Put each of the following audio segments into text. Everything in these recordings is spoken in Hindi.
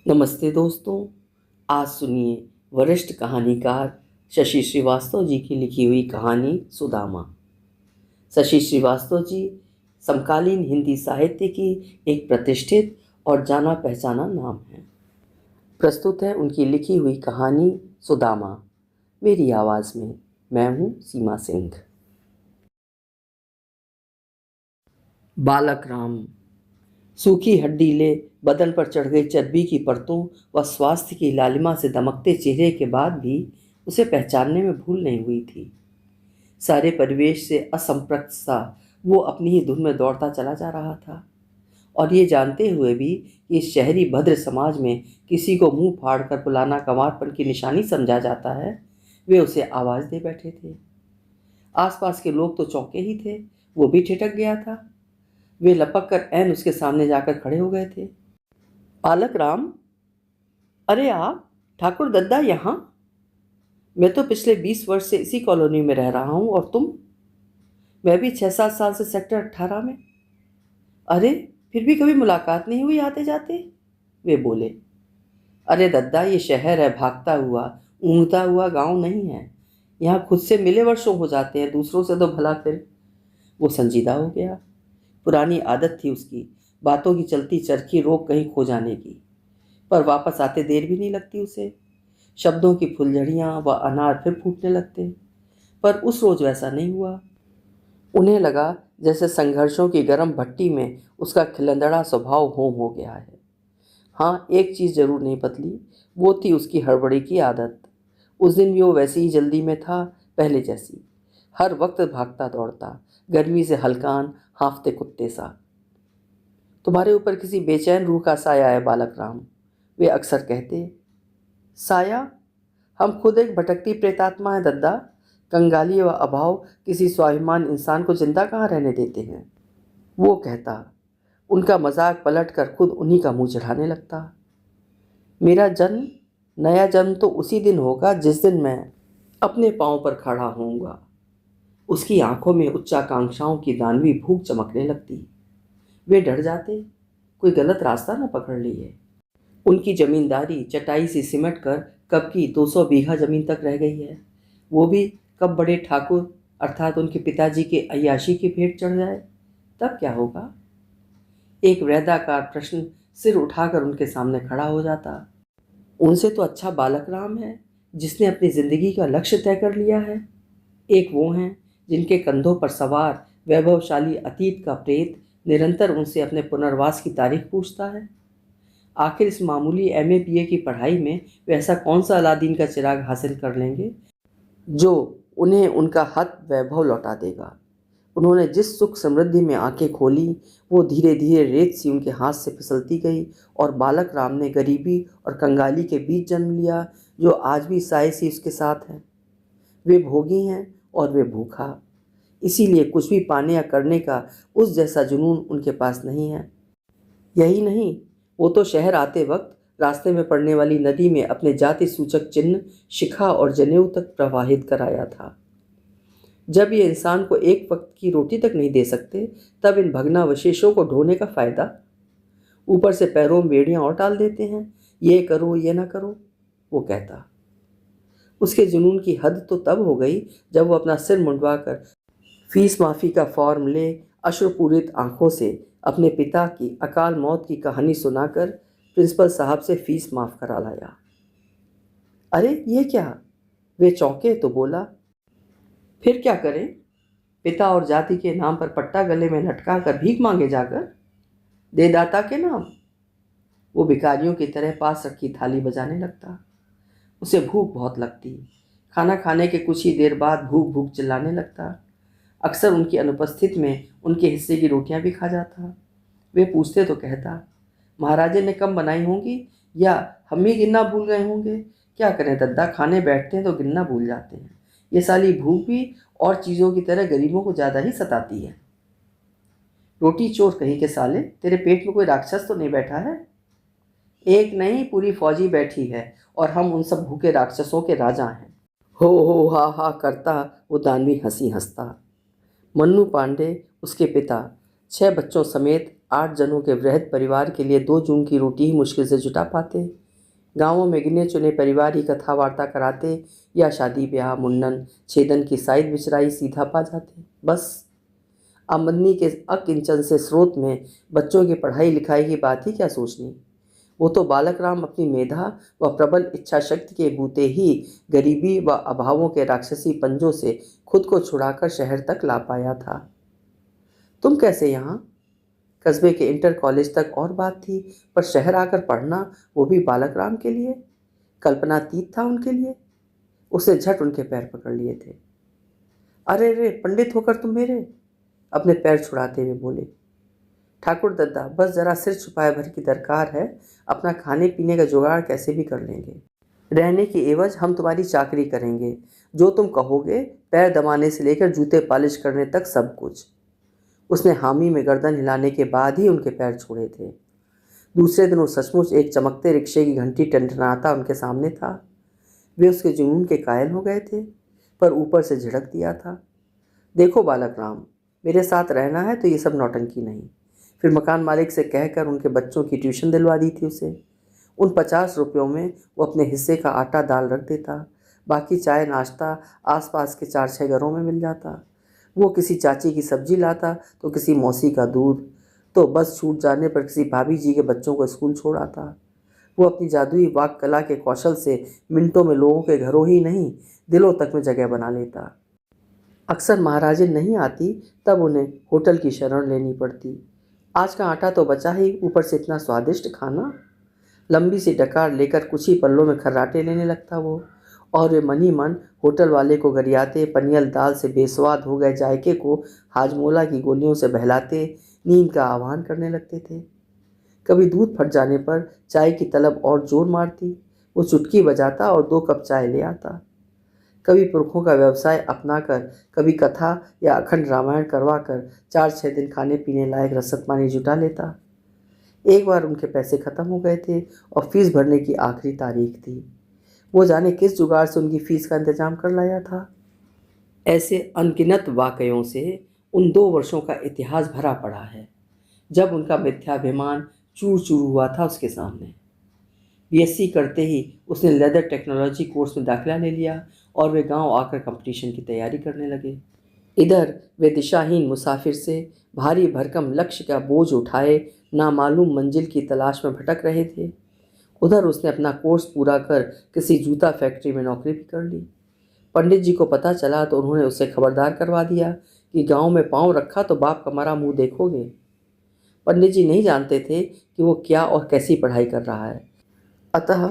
नमस्ते दोस्तों। आज सुनिए वरिष्ठ कहानीकार शशि श्रीवास्तव जी की लिखी हुई कहानी सुदामा। शशि श्रीवास्तव जी समकालीन हिंदी साहित्य की एक प्रतिष्ठित और जाना पहचाना नाम है। प्रस्तुत है उनकी लिखी हुई कहानी सुदामा मेरी आवाज़ में। मैं हूँ सीमा सिंह। बालक राम सूखी हड्डीले बदन पर चढ़ गई चर्बी की परतों व स्वास्थ्य की लालिमा से दमकते चेहरे के बाद भी उसे पहचानने में भूल नहीं हुई थी। सारे परिवेश से असंपृक्त सा वो अपनी ही धुन में दौड़ता चला जा रहा था, और ये जानते हुए भी कि इस शहरी भद्र समाज में किसी को मुंह फाड़ कर बुलाना गंवारपन की निशानी समझा जाता है, वे उसे आवाज़ दे बैठे थे। आसपास के लोग तो चौंके ही थे, वो भी ठिठक गया था। वे लपक कर ऐन उसके सामने जाकर खड़े हो गए थे। बालक राम, अरे आप ठाकुर दद्दा यहाँ? मैं तो पिछले 20 वर्ष से इसी कॉलोनी में रह रहा हूँ, और तुम? मैं भी 6-7 साल से सेक्टर 18 में। अरे फिर भी कभी मुलाकात नहीं हुई आते जाते, वे बोले। अरे दद्दा, ये शहर है भागता हुआ ऊँघता हुआ गांव नहीं है। यहाँ खुद से मिले वर्षों हो जाते हैं, दूसरों से तो भला फिर। वो संजीदा हो गया। पुरानी आदत थी उसकी बातों की चलती चरखी रोक कहीं खो जाने की, पर वापस आते देर भी नहीं लगती उसे। शब्दों की फुलझड़ियाँ व अनार फिर फूटने लगते, पर उस रोज वैसा नहीं हुआ। उन्हें लगा जैसे संघर्षों की गर्म भट्टी में उसका खिलंदड़ा स्वभाव होम हो गया है। हाँ, एक चीज़ जरूर नहीं बदली, वो थी उसकी हड़बड़ी की आदत। उस दिन भी वो वैसी ही जल्दी में था, पहले जैसी। हर वक्त भागता दौड़ता, गर्मी से हलकान हाँफते कुत्ते सा। तुम्हारे ऊपर किसी बेचैन रूह का साया है बालक राम, वे अक्सर कहते। साया? हम खुद एक भटकती प्रेतात्मा है दद्दा। कंगाली व अभाव किसी स्वाभिमान इंसान को जिंदा कहाँ रहने देते हैं, वो कहता। उनका मजाक पलट कर खुद उन्हीं का मुंह चढ़ाने लगता। मेरा जन्म, नया जन्म तो उसी दिन होगा जिस दिन मैं अपने पांव पर खड़ा होऊंगा। उसकी आंखों में उच्चाकांक्षाओं की दानवी भूख चमकने लगती। वे डर जाते, कोई गलत रास्ता न पकड़ लिए। उनकी जमींदारी चटाई से सिमट कर कब की 200 बीघा जमीन तक रह गई है। वो भी कब बड़े ठाकुर अर्थात उनके पिताजी के अय्याशी की भेंट चढ़ जाए, तब क्या होगा? एक वृद्धाकार प्रश्न सिर उठाकर उनके सामने खड़ा हो जाता। उनसे तो अच्छा बालक राम है जिसने अपनी जिंदगी का लक्ष्य तय कर लिया है। एक वो हैं जिनके कंधों पर सवार वैभवशाली अतीत का प्रेत निरंतर उनसे अपने पुनर्वास की तारीख पूछता है। आखिर इस मामूली एमए बीए की पढ़ाई में वे ऐसा कौन सा अलादीन का चिराग हासिल कर लेंगे जो उन्हें उनका हक वैभव लौटा देगा। उन्होंने जिस सुख समृद्धि में आंखें खोली, वो धीरे धीरे रेत सी उनके हाथ से फिसलती गई, और बालक राम ने गरीबी और कंगाली के बीच जन्म लिया, जो आज भी साए सी उसके साथ है। वे भोगी हैं और वे भूखा, इसीलिए कुछ भी पाने या करने का उस जैसा जुनून उनके पास नहीं है। यही नहीं, वो तो शहर आते वक्त रास्ते में पड़ने वाली नदी में अपने जाति सूचक चिन्ह शिखा और जनेऊ तक प्रवाहित कराया था। जब ये इंसान को एक वक्त की रोटी तक नहीं दे सकते, तब इन भग्नावशेषों को ढोने का फायदा? ऊपर से पैरों में बेड़ियां और डाल देते हैं, ये करो ये ना करो, वो कहता। उसके जुनून की हद तो तब हो गई जब वो अपना सिर मुंडवा कर फीस माफ़ी का फॉर्म ले अश्रुपूरित आंखों से अपने पिता की अकाल मौत की कहानी सुनाकर प्रिंसिपल साहब से फीस माफ़ करा लाया। अरे ये क्या? वे चौंके तो बोला, फिर क्या करें? पिता और जाति के नाम पर पट्टा गले में लटका कर भीख मांगे जाकर? दे दाता के नाम? वो भिखारियों की तरह पास रखी थाली बजाने लगता। उसे भूख बहुत लगती। खाना खाने के कुछ ही देर बाद भूख भूख चिल्लाने लगता। अक्सर उनकी अनुपस्थिति में उनके हिस्से की रोटियां भी खा जाता। वे पूछते तो कहता, महाराजे ने कम बनाई होंगी, या हम ही गिनना भूल गए होंगे। क्या करें दद्दा, खाने बैठते हैं तो गिनना भूल जाते हैं। ये साली भूख भी और चीज़ों की तरह गरीबों को ज़्यादा ही सताती है। रोटी चोर कहीं के साले, तेरे पेट में कोई राक्षस तो नहीं बैठा है? एक नहीं, पूरी फौजी बैठी है, और हम उन सब भूखे राक्षसों के राजा हैं। हो हा हा करता वो दानवी हंसी हंसता। मन्नू पांडे उसके पिता 6 बच्चों समेत 8 जनों के वृहद परिवार के लिए 2 जून की रोटी ही मुश्किल से जुटा पाते। गांवों में गिने चुने परिवार ही कथा वार्ता कराते या शादी ब्याह मुंडन छेदन की साइड बिचराई सीधा पा जाते। बस आमदनी के अकिंचन से स्रोत में बच्चों की पढ़ाई लिखाई की बात ही क्या सोचनी। वो तो बालक राम अपनी मेधा व प्रबल इच्छा शक्ति के बूते ही गरीबी व अभावों के राक्षसी पंजों से खुद को छुड़ाकर शहर तक ला पाया था। तुम कैसे यहाँ? कस्बे के इंटर कॉलेज तक और बात थी, पर शहर आकर पढ़ना, वो भी बालक राम के लिए कल्पनातीत था उनके लिए। उसे झट उनके पैर पकड़ लिए थे। अरे रे पंडित होकर तुम मेरे, अपने पैर छुड़ाते हुए बोले। ठाकुर दद्दा, बस जरा सिर छुपाए भर की दरकार है, अपना खाने पीने का जुगाड़ कैसे भी कर लेंगे। रहने की एवज हम तुम्हारी चाकरी करेंगे, जो तुम कहोगे, पैर दबाने से लेकर जूते पालिश करने तक सब कुछ। उसने हामी में गर्दन हिलाने के बाद ही उनके पैर छोड़े थे। दूसरे दिन वो सचमुच एक चमकते रिक्शे की घंटी टनटनाता उनके सामने था। वे उसके जुनून के कायल हो गए थे, पर ऊपर से झिड़क दिया था। देखो बालक राम, मेरे साथ रहना है तो ये सब नौटंकी नहीं। फिर मकान मालिक से कहकर उनके बच्चों की ट्यूशन दिलवा दी थी उसे। उन 50 रुपयों में वो अपने हिस्से का आटा दाल रख देता, बाकी चाय नाश्ता आसपास के 4-6 घरों में मिल जाता। वो किसी चाची की सब्जी लाता तो किसी मौसी का दूध, तो बस छूट जाने पर किसी भाभी जी के बच्चों को स्कूल छोड़ आता। वो अपनी जादुई वाक कला के कौशल से मिनटों में लोगों के घरों ही नहीं, दिलों तक में जगह बना लेता। अक्सर महाराजें नहीं आती, तब उन्हें होटल की शरण लेनी पड़ती। आज का आटा तो बचा ही, ऊपर से इतना स्वादिष्ट खाना। लंबी सी डकार लेकर कुछ ही पल्लों में खर्राटे लेने लगता वो, और वे मन ही मन होटल वाले को गरियाते, पनियल दाल से बेस्वाद हो गए जायके को हाजमोला की गोलियों से बहलाते नींद का आह्वान करने लगते थे। कभी दूध फट जाने पर चाय की तलब और जोर मारती, वो चुटकी बजाता और 2 कप चाय ले आता। कभी पुरखों का व्यवसाय अपनाकर, कभी कथा या अखंड रामायण करवा कर 4-6 दिन खाने पीने लायक रसद पानी जुटा लेता। एक बार उनके पैसे खत्म हो गए थे और फीस भरने की आखिरी तारीख थी। वो जाने किस जुगाड़ से उनकी फीस का इंतजाम कर लाया था। ऐसे अनगिनत वाकयों से उन 2 वर्षों का इतिहास भरा पड़ा है, जब उनका मिथ्याभिमान चूर चूर हुआ था उसके सामने। बीएससी करते ही उसने लेदर टेक्नोलॉजी कोर्स में दाखिला ले लिया और वे गांव आकर कंपटीशन की तैयारी करने लगे। इधर वे दिशाहीन मुसाफिर से भारी भरकम लक्ष्य का बोझ उठाए नामालूम मंजिल की तलाश में भटक रहे थे। उधर उसने अपना कोर्स पूरा कर किसी जूता फैक्ट्री में नौकरी भी कर ली। पंडित जी को पता चला तो उन्होंने उसे खबरदार करवा दिया कि गांव में पांव रखा तो बाप का मरा मुंह देखोगे। पंडित जी नहीं जानते थे कि वो क्या और कैसी पढ़ाई कर रहा है, अतः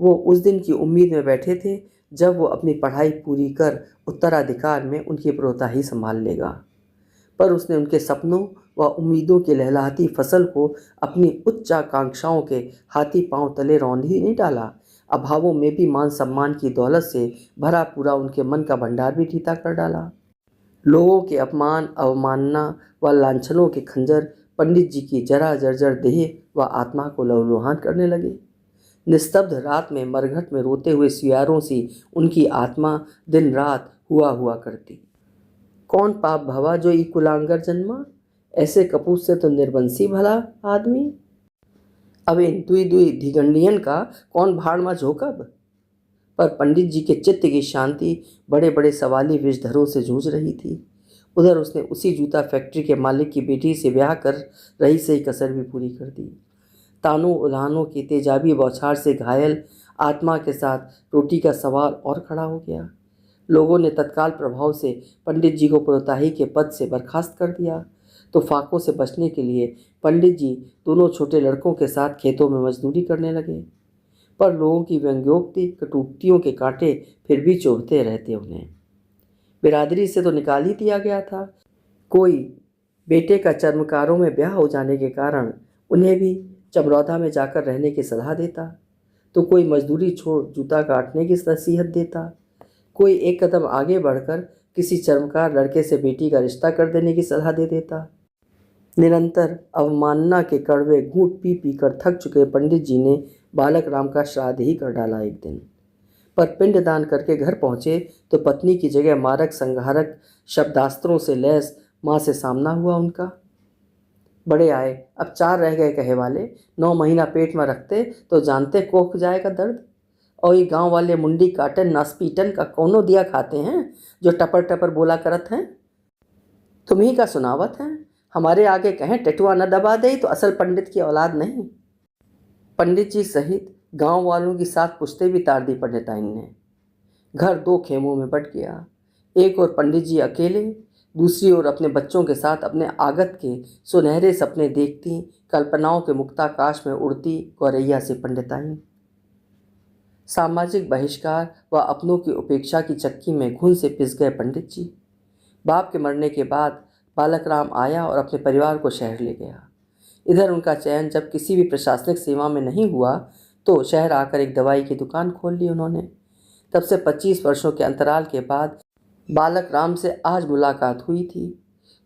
वो उस दिन की उम्मीद में बैठे थे जब वो अपनी पढ़ाई पूरी कर उत्तराधिकार में उनकी प्रोताही संभाल लेगा। पर उसने उनके सपनों व उम्मीदों की लहलहाती फसल को अपनी उच्च आकांक्षाओं के हाथी पांव तले रौंद ही नहीं डाला, अभावों में भी मान सम्मान की दौलत से भरा पूरा उनके मन का भंडार भी ठीता कर डाला। लोगों के अपमान अवमानना व लांछनों के खंजर पंडित जी की जरा जर्जर देह व आत्मा को लहूलुहान करने लगे। निस्तब्ध रात में मरघट में रोते हुए सियारों सी उनकी आत्मा दिन रात हुआ करती। कौन पाप भवा जो ई कुलांगर जन्मा, ऐसे कपूत से तो निर्बंसी भला आदमी। अब इन दुई दुई धिगंडियन का कौन भाड़ में झोंकब। पर पंडित जी के चित्त की शांति बड़े बड़े सवाली विषधरों से जूझ रही थी। उधर उसने उसी जूता फैक्ट्री के मालिक की बेटी से ब्याह कर रही से ही कसर भी पूरी कर दी। तानों उल्हानों की तेजाबी बौछार से घायल आत्मा के साथ रोटी का सवाल और खड़ा हो गया। लोगों ने तत्काल प्रभाव से पंडित जी को प्रोताही के पद से बर्खास्त कर दिया, तो फाकों से बचने के लिए पंडित जी दोनों छोटे लड़कों के साथ खेतों में मजदूरी करने लगे। पर लोगों की व्यंग्योक्ति कटुक्तियों के कांटे फिर भी चुभते रहते उन्हें। बिरादरी से तो निकाल ही दिया गया था। कोई बेटे का चर्मकारों में ब्याह हो जाने के कारण उन्हें भी चमरौधा में जाकर रहने की सलाह देता, तो कोई मजदूरी छोड़ जूता काटने की नसीहत देता, कोई एक कदम आगे बढ़कर किसी चर्मकार लड़के से बेटी का रिश्ता कर देने की सलाह दे देता। निरंतर अवमानना के कड़वे घूंट पी पी कर थक चुके पंडित जी ने बालक राम का श्राद्ध ही कर डाला एक दिन। पर पिंडदान करके घर पहुँचे तो पत्नी की जगह मारक संहारक शब्दास्त्रों से लैस माँ से सामना हुआ उनका। बड़े आए, अब 4 रह गए कहे वाले। 9 महीना पेट में रखते तो जानते कोख जाएगा दर्द। और ये गांव वाले मुंडी काटन नासपीटन का कौनो दिया खाते हैं जो टपर टपर बोला करत हैं। तुम्ही का सुनावत हैं, हमारे आगे कहें टटुआ न दबा दे तो असल पंडित की औलाद नहीं। पंडित जी सहित गांव वालों की साथ पुश्ते भी तार दी पंडिताइन ने। घर 2 खेमों में बट गया। एक और पंडित जी अकेले, दूसरी ओर अपने बच्चों के साथ अपने आगत के सुनहरे सपने देखती, कल्पनाओं के मुक्ताकाश में उड़ती गौरैया से पंडिताइन। सामाजिक बहिष्कार व अपनों की उपेक्षा की चक्की में घुन से पिस गए पंडित जी। बाप के मरने के बाद बालक राम आया और अपने परिवार को शहर ले गया। इधर उनका चयन जब किसी भी प्रशासनिक सेवा में नहीं हुआ तो शहर आकर एक दवाई की दुकान खोल ली उन्होंने। तब से 25 वर्षों के अंतराल के बाद बालक राम से आज मुलाकात हुई थी।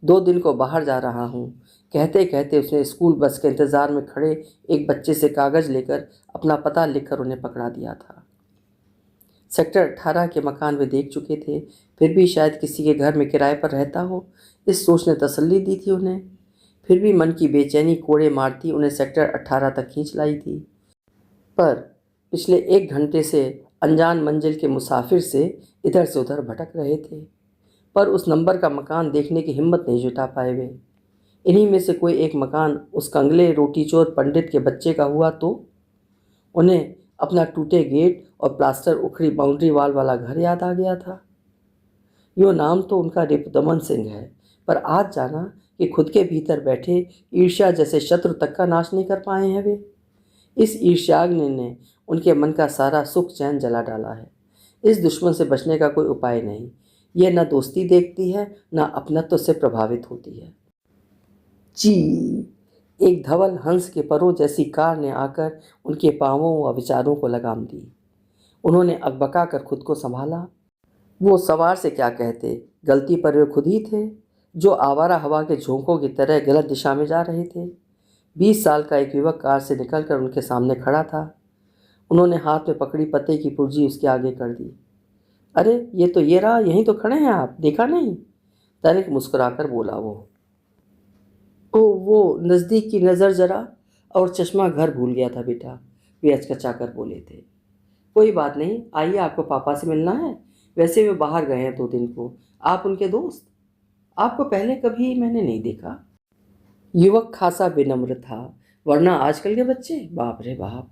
2 दिन को बाहर जा रहा हूँ कहते कहते उसने स्कूल बस के इंतज़ार में खड़े एक बच्चे से कागज़ लेकर अपना पता लिखकर उन्हें पकड़ा दिया था। सेक्टर 18 के मकान वे देख चुके थे, फिर भी शायद किसी के घर में किराए पर रहता हो, इस सोच ने तसल्ली दी थी उन्हें। फिर भी मन की बेचैनी कोड़े मारती उन्हें सेक्टर 18 तक खींच लाई थी। पर पिछले 1 घंटे से अनजान मंजिल के मुसाफिर से इधर से उधर भटक रहे थे, पर उस नंबर का मकान देखने की हिम्मत नहीं जुटा पाए वे। इन्हीं में से कोई एक मकान उस कंगले रोटीचोर पंडित के बच्चे का हुआ तो उन्हें अपना टूटे गेट और प्लास्टर उखड़ी बाउंड्री वाल वाला घर याद आ गया था। यो नाम तो उनका रिपुदमन सिंह है, पर आज जाना कि खुद के भीतर बैठे ईर्ष्या जैसे शत्रु तक का नाश नहीं कर पाए हैं वे। इस ईर्ष्याग्नि ने उनके मन का सारा सुख चैन जला डाला है। इस दुश्मन से बचने का कोई उपाय नहीं। यह न दोस्ती देखती है न अपनत्व से प्रभावित होती है। जी, एक धवल हंस के परों जैसी कार ने आकर उनके पांवों व विचारों को लगाम दी। उन्होंने अकबका कर खुद को संभाला। वो सवार से क्या कहते, गलती पर वे खुद ही थे जो आवारा हवा के झोंकों की तरह गलत दिशा में जा रहे थे। 20 साल का एक युवक कार से निकलकर उनके सामने खड़ा था। उन्होंने हाथ में पकड़ी पते की पुर्जी उसके आगे कर दी। अरे ये तो ये रहा, यहीं तो खड़े हैं आप, देखा नहीं? तनिक मुस्कुराकर बोला वो। ओ वो नज़दीक की नज़र जरा, और चश्मा घर भूल गया था बेटा, वे अचकचा कर बोले थे। कोई बात नहीं, आइए, आपको पापा से मिलना है। वैसे वे बाहर गए हैं 2 दिन को। आप उनके दोस्त? आपको पहले कभी मैंने नहीं देखा। युवक खासा विनम्र था, वरना आजकल के बच्चे बाप रे बाप।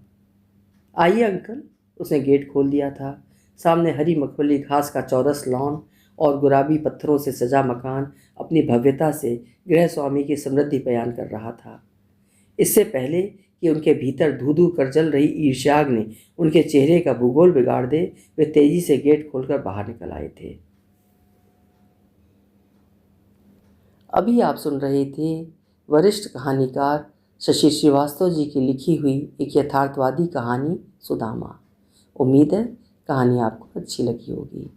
आइए अंकल। उसने गेट खोल दिया था। सामने हरी मखमली घास का चौरस लॉन और गुलाबी पत्थरों से सजा मकान अपनी भव्यता से गृह स्वामी की समृद्धि बयान कर रहा था। इससे पहले कि उनके भीतर धू धू कर जल रही ईर्ष्याग्नि उनके चेहरे का भूगोल बिगाड़ दे, वे तेजी से गेट खोलकर बाहर निकल आए थे। अभी आप सुन रहे थे वरिष्ठ कहानीकार शशि श्रीवास्तव जी की लिखी हुई एक यथार्थवादी कहानी सुदामा। उम्मीद है कहानी आपको अच्छी लगी होगी।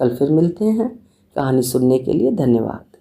कल फिर मिलते हैं। कहानी सुनने के लिए धन्यवाद।